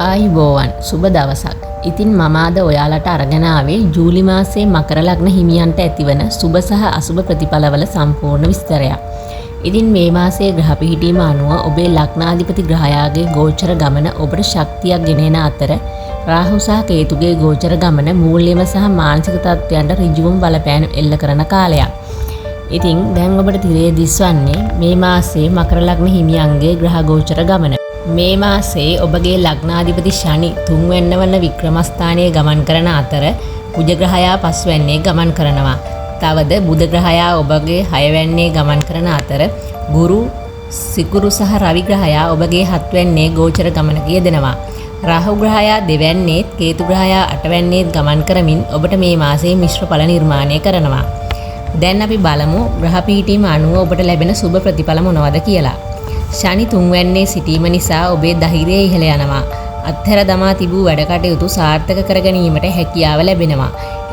ආයුබෝවන් සුබ දවසක්. ඉතින් මම අද ඔයාලට අරගෙන ආවේ ජූලි මාසයේ මකර ලග්න හිමියන්ට ඇතිවන සුබ සහ අසුබ ප්‍රතිඵලවල සම්පූර්ණ විස්තරයක්. ඉතින් මේ මාසයේ ග්‍රහ පිහිටීම අනුව ඔබේ ලග්නාධිපති ග්‍රහයාගේ ගෝචර ගමන ඔබට ශක්තියක් ගෙනෙන අතර රාහු සහ කේතුගේ ගෝචර ගමන මූල්‍යම සහ මානසික තත්ත්වයන්ට ඍජුවම බලපෑම් එල්ල කරන කාලයක්. ඉතින් දැන් ඔබට තිරේ දිස්වන්නේ මේ මාසයේ මකර ලග්න හිමියන්ගේ ග්‍රහ ගෝචර ගමන. මේ මාසයේ ඔබගේ ලග්නාධිපති ශනි 3 වෙනි වන වික්‍රමස්ථානයේ ගමන් කරන අතර කුජ ග්‍රහයා 5 වෙනියේ ගමන් කරනවා. තවද බුධ ග්‍රහයා ඔබගේ 6 වෙනියේ ගමන් කරන අතර ගුරු, සිකුරු සහ රවි ග්‍රහයා ඔබගේ 7 වෙනියේ ගෝචර ගමනක යෙදෙනවා. රාහු ග්‍රහයා 2 වෙනියේත් කේතු ග්‍රහයා 8 වෙනියේත් ගමන් කරමින් ඔබට මේ මාසයේ මිශ්‍ර ඵල නිර්මාණය කරනවා. දැන් අපි බලමු ග්‍රහ පීඨීම අනුව ඔබට ලැබෙන සුබ ප්‍රතිඵල මොනවද කියලා. ශනි 3 වෙනියේ සිටීම නිසා ඔබේ ධෛර්යය ඉහළ යනවා. අත්හැර දමා තිබූ වැඩ කටයුතු සාර්ථක කර ගැනීමට හැකියාව ලැබෙනවා.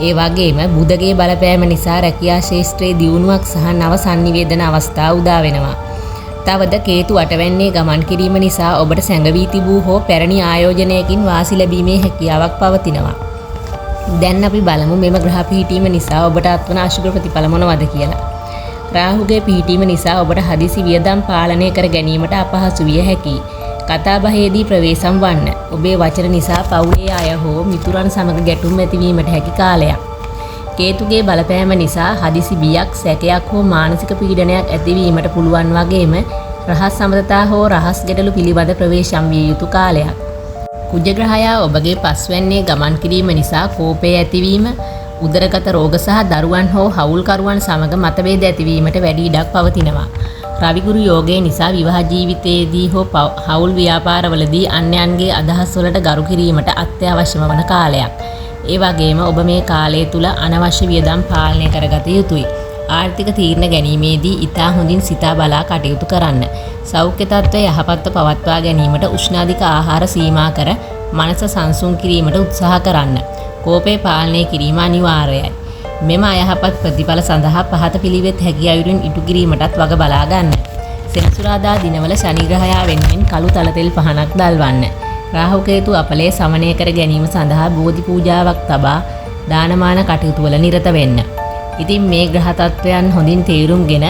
ඒ වගේම බුධගේ බලපෑම නිසා රැකියා ශාස්ත්‍රයේ දියුණුවක් සහ නව sannivedana අවස්ථා උදා වෙනවා. තවද කේතු 8 වෙනියේ ගමන් කිරීම නිසා ඔබට සැඟවී තිබූ හෝ පැරණි ආයෝජනයකින් වාසි ලැබීමේ හැකියාවක් පවතිනවා. දැන් අපි බලමු මෙම ග්‍රහ පිහිටීම නිසා ඔබට අත්වන අශුභ ප්‍රතිඵල මොනවද කියලා. රාහුගේ පිහිටීම නිසා ඔබට හදිසි වියදම් පාලනය කර ගැනීමට අපහසු විය හැකියි. කතා බහේදී ප්‍රවේශම් වන්න. ඔබේ වචන නිසා පවුලේ අය හෝ මිතුරන් සමග ගැටුම් ඇතිවීමට හැකි කාලයක්. කේතුගේ බලපෑම නිසා හදිසි බියක්, සැකයක් හෝ මානසික පීඩනයක් ඇතිවීමට පුළුවන් වගේම රහස් සම්බන්ධතා හෝ රහස් ගැටලු පිළිබඳ ප්‍රවේශම් විය යුතු කාලයක්. කුජ ග්‍රහයා ඔබගේ 5 වෙනියේ ගමන් කිරීම නිසා කෝපය ඇතිවීම, උදරගත රෝග සහ දරුවන් හෝ හවුල්කරුවන් සමග මතභේද ඇතිවීමට වැඩි ඉඩක් පවතිනවා. රවි ගුරු යෝගය නිසා විවාහ ජීවිතයේදී හෝ හවුල් ව්‍යාපාරවලදී අන්‍යයන්ගේ අදහස් වලට ගරු කිරීමට අත්‍යවශ්‍යම වන කාලයක්. ඒ වගේම ඔබ මේ කාලය තුල අනවශ්‍ය වියදම් පාලනය කරගත යුතුයි. ආර්ථික තීරණ ගැනීමේදී ඉතා හොඳින් සිතා බලා කටයුතු කරන්න. සෞඛ්‍ය තත්ත්වය යහපත්ව පවත්වා ගැනීමට උෂ්ණාධික ආහාර සීමා කර මනස සංසුන් කිරීමට උත්සාහ කරන්න. කෝපය පාලනය කිරීම අනිවාර්යයි. මෙම අයහපත් ප්‍රතිඵල සඳහා පහත පිළිවෙත් හැකි අයුරින් ඉටු කිරීමටත් වග බලා ගන්න. සෙනසුරාදා දිනවල ශනි ග්‍රහයා වෙනුවෙන් කළු තලතෙල් පහනක් දල්වන්න. රාහු කේතු අපලය සමනය කර ගැනීම සඳහා බෝධි පූජාවක් තබා දානමාන කටයුතු වල නිරත වෙන්න. ඉතින් මේ ග්‍රහ තත්වයන් හොඳින් තේරුම්ගෙන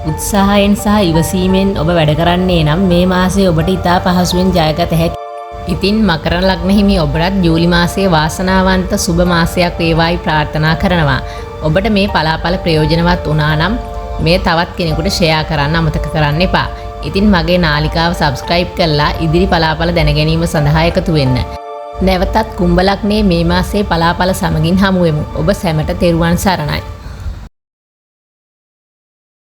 උත්සාහයෙන් සහ ඉවසීමෙන් ඔබ වැඩ කරන්නේ නම් මේ මාසයේ ඔබට ඉතා පහසුවෙන් ජයගත හැකියි. ඉතින් මකර ලග්න හිමි ඔබට ජූලි මාසයේ වාසනාවන්ත සුබ මාසයක් වේවායි ප්‍රාර්ථනා කරනවා. ඔබට මේ පලාපල ප්‍රයෝජනවත් වුණා නම් මේ තවත් කෙනෙකුට ෂෙයා කරන්න අමතක කරන්න එපා. ඉතින් මගේ නාලිකාව සබ්ස්ක්‍රයිබ් කරලා ඉදිරි පලාපල දැන ගැනීම සඳහා එකතු වෙන්න. නැවතත් කුම්භ ලග්නයේ මේ මාසයේ පලාපල සමගින් හමු වෙමු. ඔබ සැමට තෙරුවන් සරණයි.